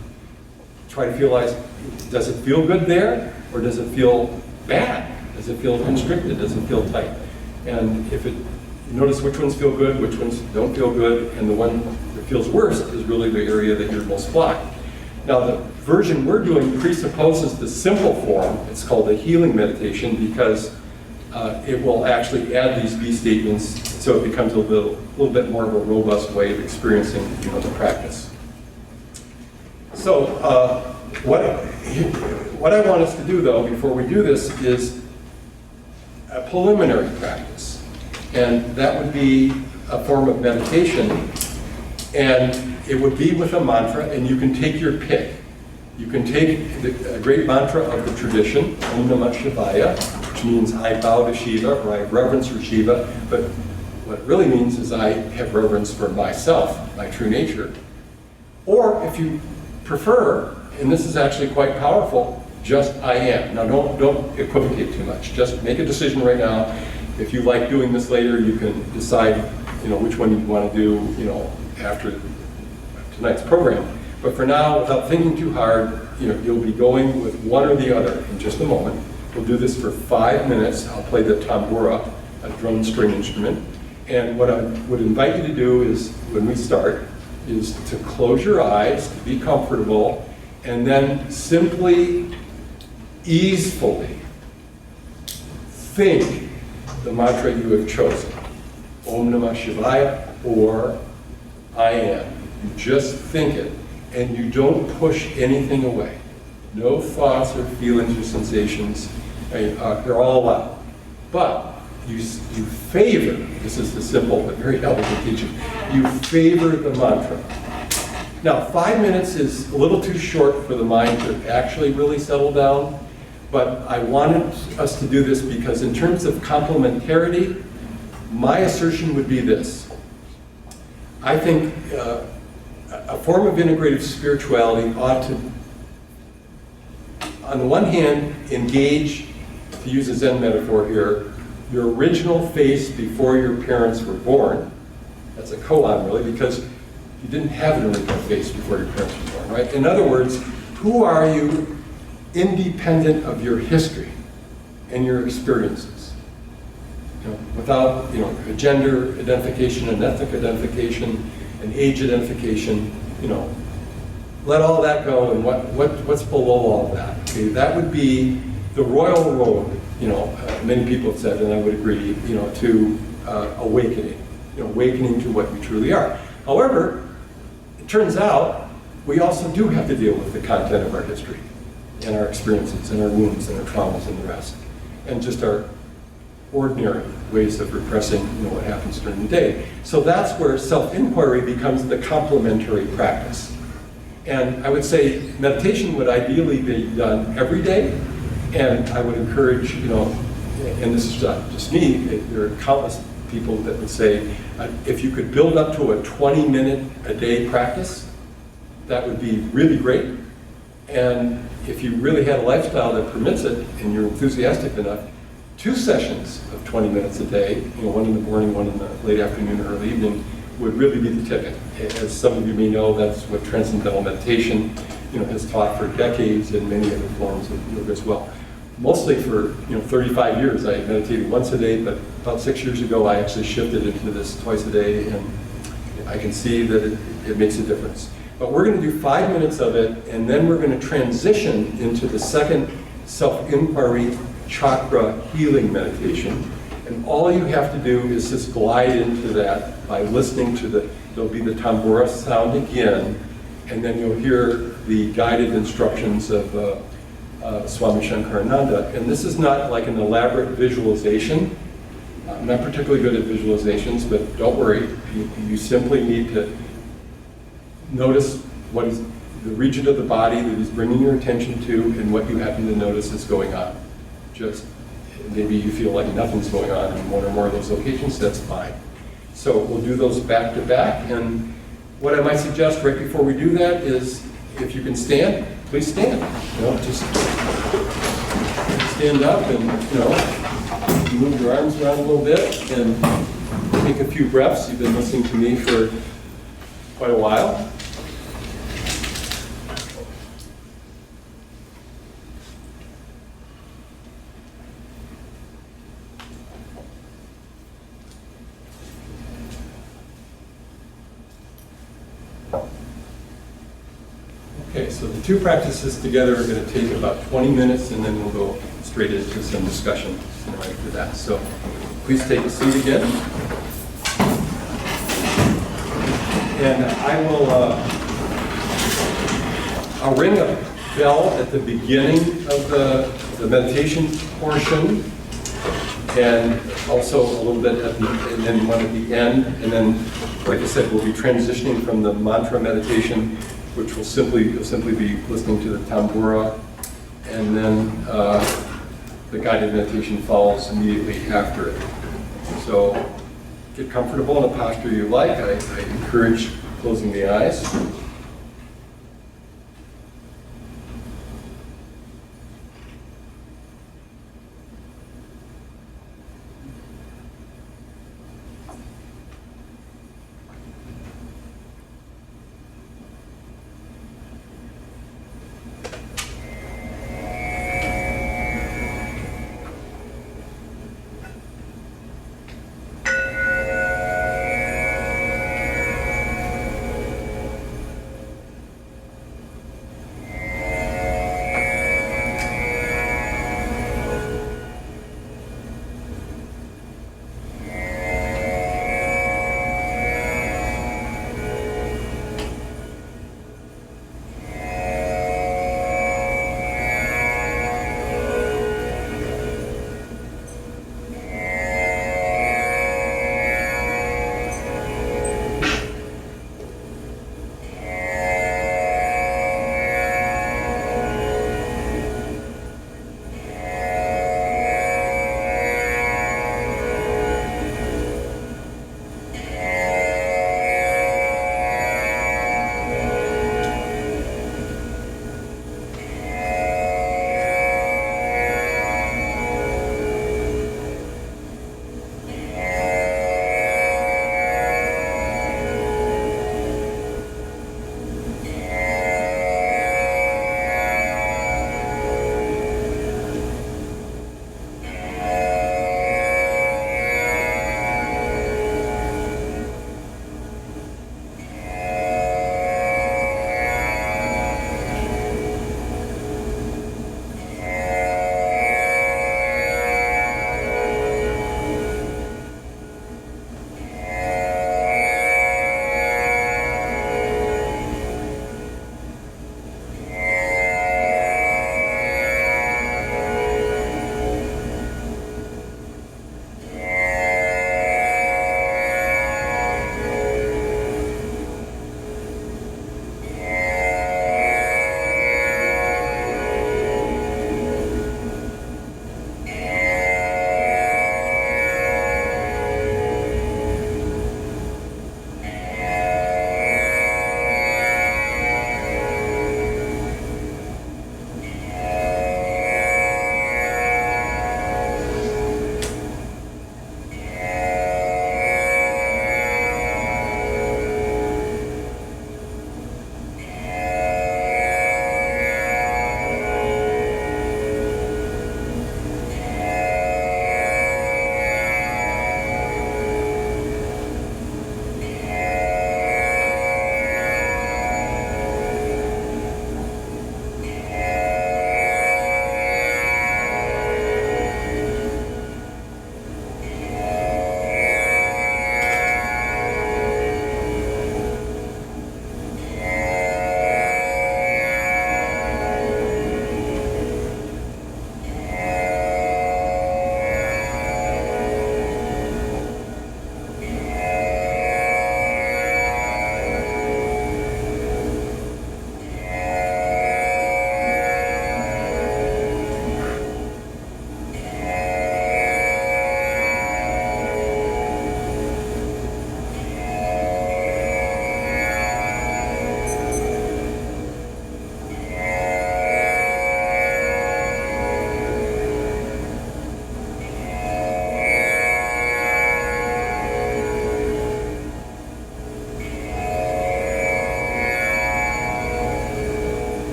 try to realize, does it feel good there, or does it feel bad? Does it feel constricted? Does it feel tight? And if you notice which ones feel good, which ones don't feel good, and the one that feels worse is really the area that you're most blocked. Now, the version we're doing presupposes the simple form. It's called a healing meditation because it will actually add these B statements so it becomes a little bit more of a robust way of experiencing the practice. So what I want us to do, though, before we do this is a preliminary practice. And that would be a form of meditation. And it would be with a mantra, and you can take your pick. You can take a great mantra of the tradition, Om Namah Shivaya, which means I bow to Shiva, or I have reverence for Shiva, but what it really means is I have reverence for myself, my true nature. Or if you prefer, and this is actually quite powerful, just I am. Now don't equivocate too much. Just make a decision right now. If you like doing this later, you can decide, which one you want to do, after tonight's program. But for now, without thinking too hard, you'll be going with one or the other in just a moment. We'll do this for 5 minutes. I'll play the tambura, a drum string instrument. And what I would invite you to do is, when we start, is to close your eyes, to be comfortable, and then simply, easefully, think the mantra you have chosen. Om Namah Shivaya, or I am. You just think it, and you don't push anything away. No thoughts or feelings or sensations, they're all allowed. But you favor, this is the simple but very elegant teaching, you favor the mantra. Now, 5 minutes is a little too short for the mind to actually really settle down, but I wanted us to do this because in terms of complementarity, my assertion would be this. I think a form of integrative spirituality ought to, on the one hand, engage, to use a Zen metaphor here, your original face before your parents were born. That's a koan, really, because you didn't have an original face before your parents were born, right? In other words, who are you independent of your history and your experiences? Without a gender identification, an ethnic identification, an age identification, let all that go, and what's below all of that? Okay, that would be the royal road, many people have said, and I would agree, to awakening, awakening to what we truly are. However, it turns out we also do have to deal with the content of our history and our experiences and our wounds and our traumas and the rest, and just our ordinary ways of repressing what happens during the day. So that's where self-inquiry becomes the complementary practice. And I would say meditation would ideally be done every day, and I would encourage, and this is not just me, there are countless people that would say, if you could build up to a 20-minute-a-day practice, that would be really great. And if you really had a lifestyle that permits it, and you're enthusiastic enough, 2 sessions of 20 minutes a day, one in the morning, one in the late afternoon or early evening, would really be the ticket. As some of you may know, that's what transcendental meditation, has taught for decades, and many other forms of yoga as well. Mostly for 35 years, I meditated once a day, but about 6 years ago, I actually shifted into this twice a day, and I can see that it makes a difference. But we're going to do 5 minutes of it, and then we're going to transition into the second self-inquiry chakra healing meditation. And all you have to do is just glide into that by listening to there'll be the tambura sound again, and then you'll hear the guided instructions of Swami Shankarananda. And this is not like an elaborate visualization. I'm not particularly good at visualizations, but don't worry. You simply need to notice what is the region of the body that he's bringing your attention to, and what you happen to notice is going on. Just maybe you feel like nothing's going on in one or more of those locations, that's fine. So we'll do those back to back, and what I might suggest right before we do that is, if you can stand, please stand. Just stand up and move your arms around a little bit and take a few breaths. You've been listening to me for quite a while. Okay, so the 2 practices together are going to take about 20 minutes, and then we'll go straight into some discussion right after that. So please take a seat again. And I will, I'll ring a bell at the beginning of the meditation portion, and also a little bit at and then one at the end. And then, like I said, we'll be transitioning from the mantra meditation, which will you'll simply be listening to the tambura, and then the guided meditation follows immediately after it. So get comfortable in a posture you like. I encourage closing the eyes.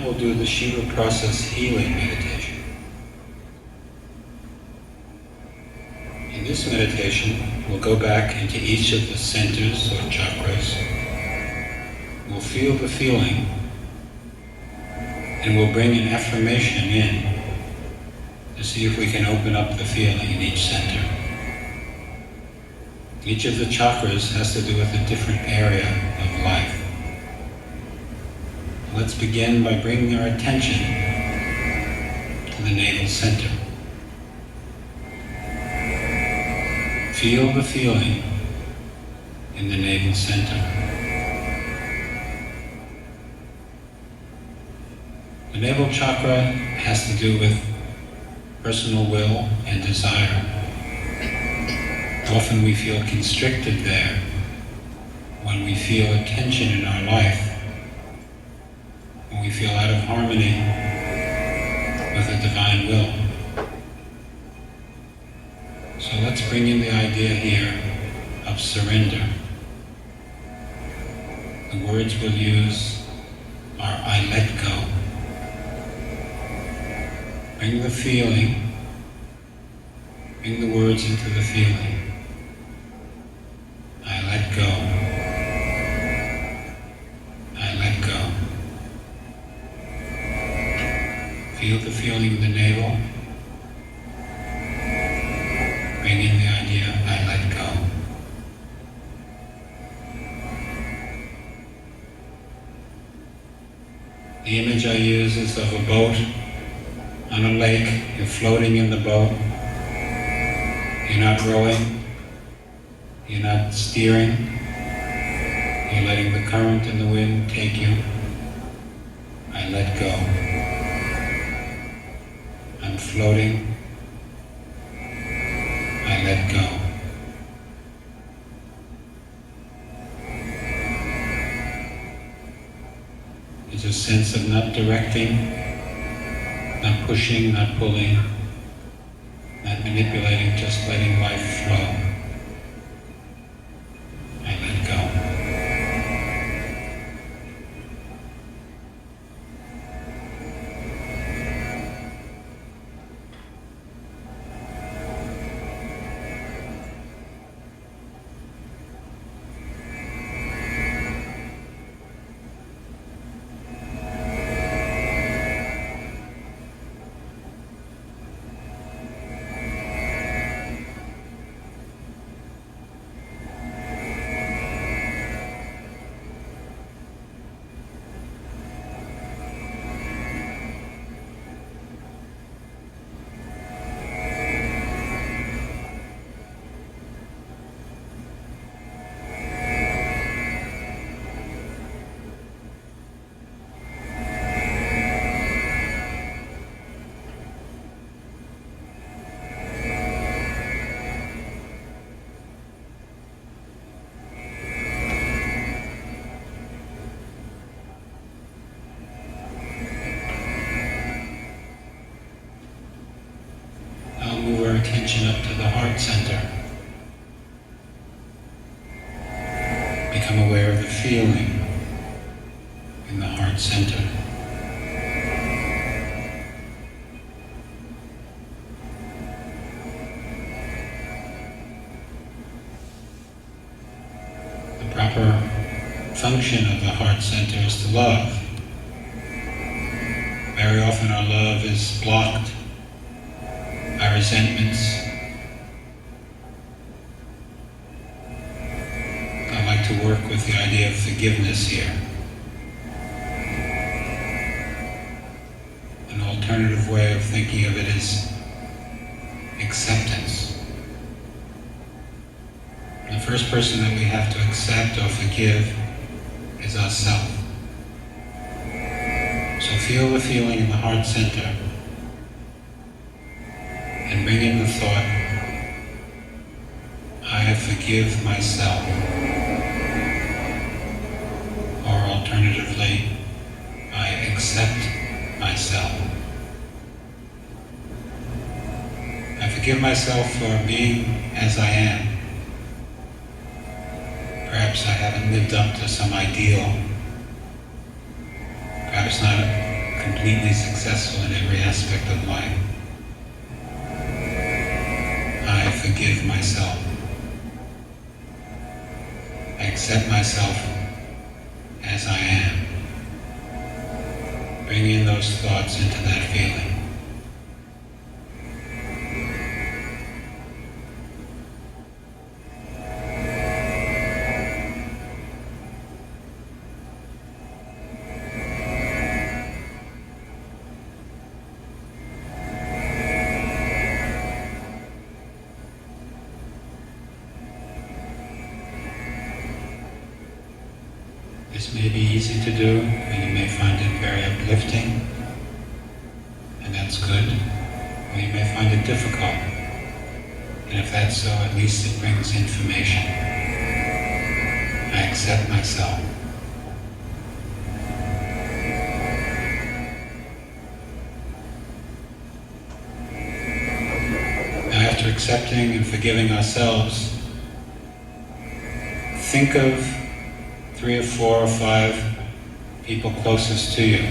we'll do the Shiva process healing meditation. In this meditation, we'll go back into each of the centers or chakras. We'll feel the feeling, and we'll bring an affirmation in to see if we can open up the feeling in each center. Each of the chakras has to do with a different area of life. Let's begin by bringing our attention to the navel center. Feel the feeling in the navel center. The navel chakra has to do with personal will and desire. Often we feel constricted there when we feel a tension in our life, when we feel out of harmony with the divine will. So let's bring in the idea here of surrender. The words we'll use are I let go. Bring the feeling, bring the words into the feeling. I let go. I let go. Feel the feeling in the navel. Bring in the idea, I let go. The image I use is of a boat on a lake. You're floating in the boat. You're not rowing. You're not steering. You're letting the current and the wind take you. I let go. I'm floating. I let go. There's a sense of not directing, not pushing, not pulling, not manipulating, just letting life flow. I let go. Attention up to the heart center. Become aware of the feeling in the heart center. The proper function of the heart center is to love. Very often our love is blocked by resentments. I'd like to work with the idea of forgiveness here. An alternative way of thinking of it is acceptance. The first person that we have to accept or forgive is ourselves. So feel the feeling in the heart center. And bring in the thought, I forgive myself. Or alternatively, I accept myself. I forgive myself for being as I am. Perhaps I haven't lived up to some ideal. Perhaps not completely successful in every aspect of life. I forgive myself. I accept myself as I am. Bring in those thoughts into that feeling. This may be easy to do, and you may find it very uplifting, and that's good, or you may find it difficult. And if that's so, at least it brings information. I accept myself. Now, after accepting and forgiving ourselves, think of 3 or 4 or 5 people closest to you.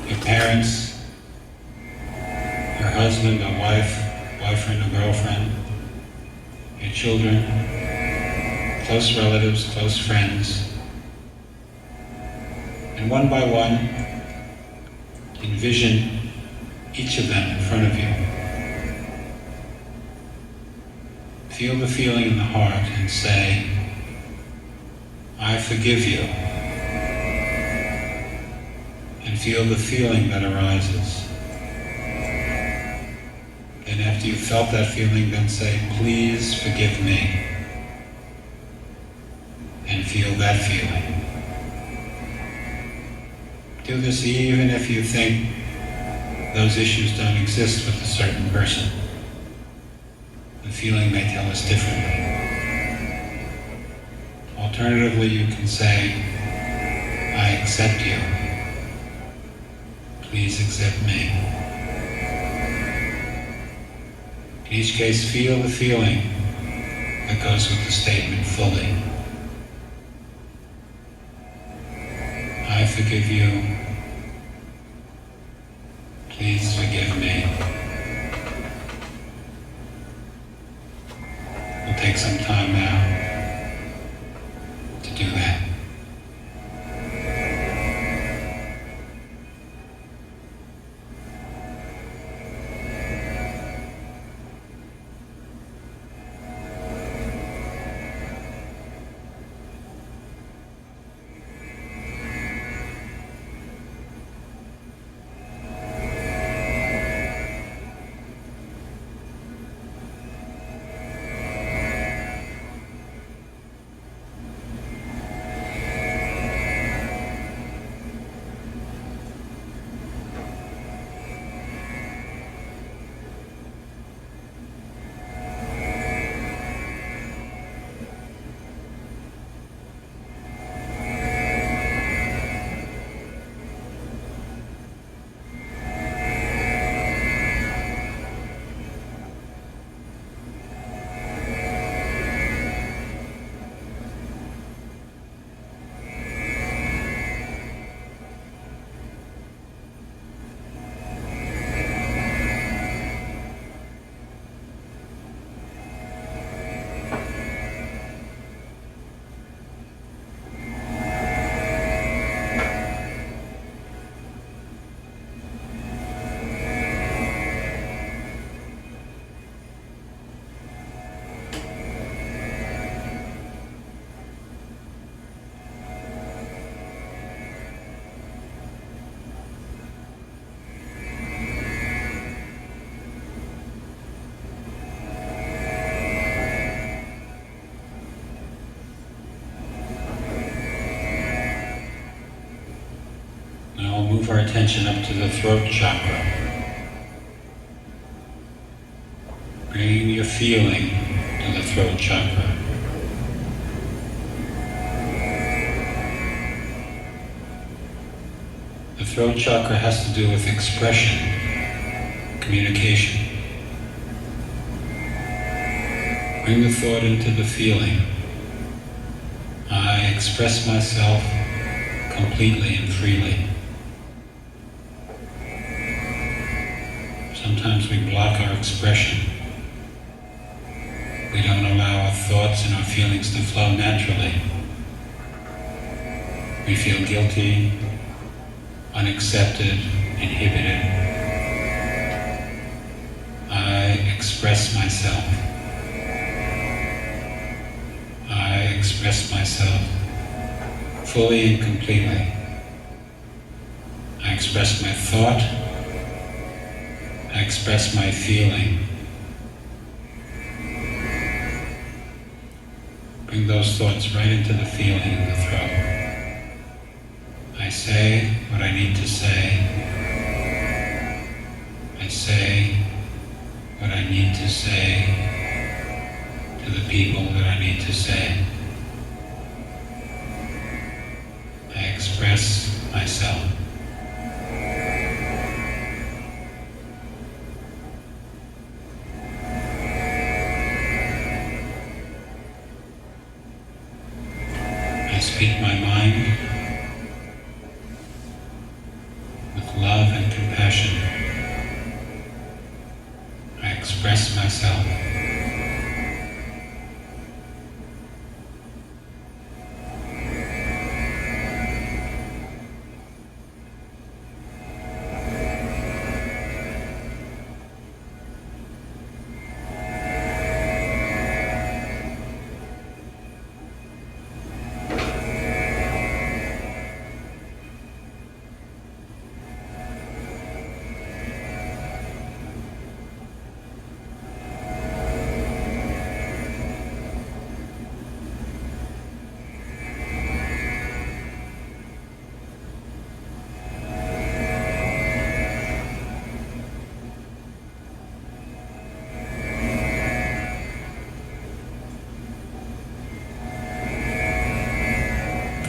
Your parents, your husband or wife, boyfriend or girlfriend, your children, close relatives, close friends. And one by one, envision each of them in front of you. Feel the feeling in the heart and say, I forgive you. And feel the feeling that arises. Then after you've felt that feeling, then say, please forgive me. And feel that feeling. Do this even if you think those issues don't exist with a certain person. The feeling may tell us differently. Alternatively, you can say, I accept you. Please accept me. In each case, feel the feeling that goes with the statement fully. I forgive you. Please forgive me. We'll take some time now to do that. Move our attention up to the throat chakra. Bringing your feeling to the throat chakra. The throat chakra has to do with expression, communication. Bring the thought into the feeling. I express myself completely and freely. Sometimes we block our expression. We don't allow our thoughts and our feelings to flow naturally. We feel guilty, unaccepted, inhibited. I express myself. I express myself fully and completely. I express my thought. I express my feeling. Bring those thoughts right into the feeling in the throat. I say what I need to say. I say what I need to say to the people that I need to say. I express myself. I speak my mind with love and compassion. I express myself.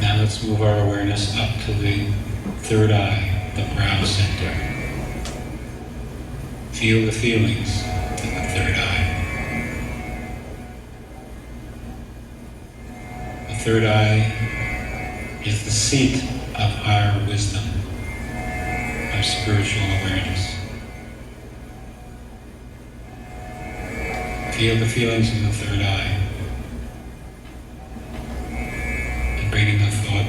Now let's move our awareness up to the third eye, the brow center. Feel the feelings in the third eye. The third eye is the seat of higher wisdom, of spiritual awareness. Feel the feelings in the third eye. And bring in the thought,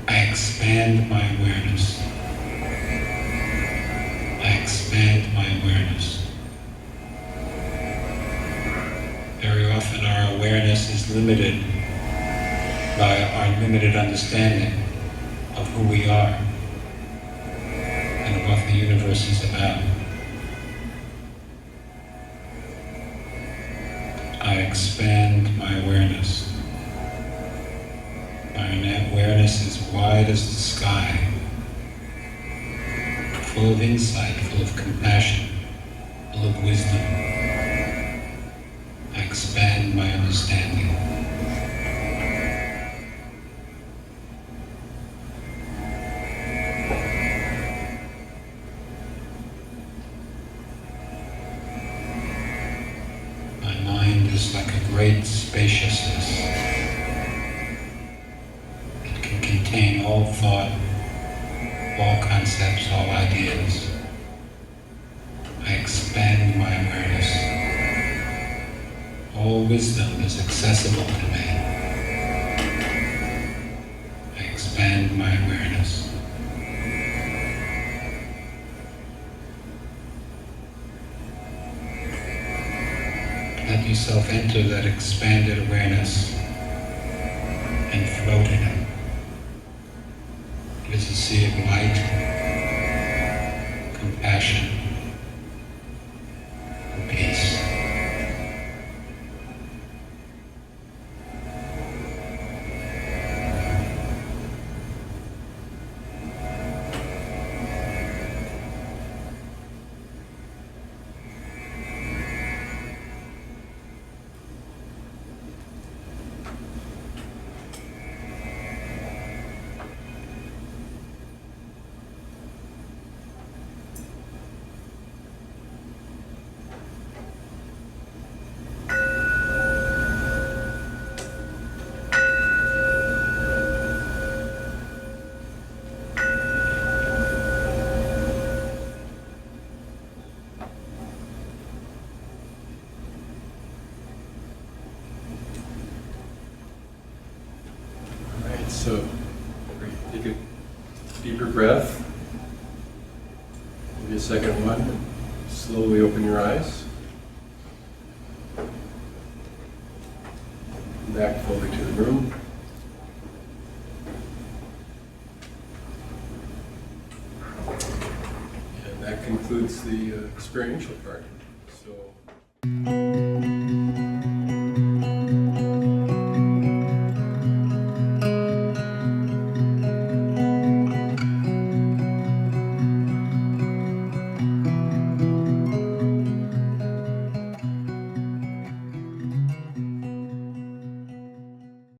I expand my awareness. I expand my awareness. Very often our awareness is limited by our limited understanding of who we are and of what the universe is about. I expand my awareness. My awareness is wide as the sky, full of insight, full of compassion, full of wisdom. I expand my understanding. My mind is like a great spaciousness. It can contain all thought, all concepts, all ideas. I expand my awareness. All wisdom is accessible to me. I expand my awareness. Let yourself enter that expanded awareness and float in it. It is a sea of light, compassion, and peace. So take a deeper breath. Maybe a second one. Slowly open your eyes. Back fully to the room. And that concludes the experiential part. So.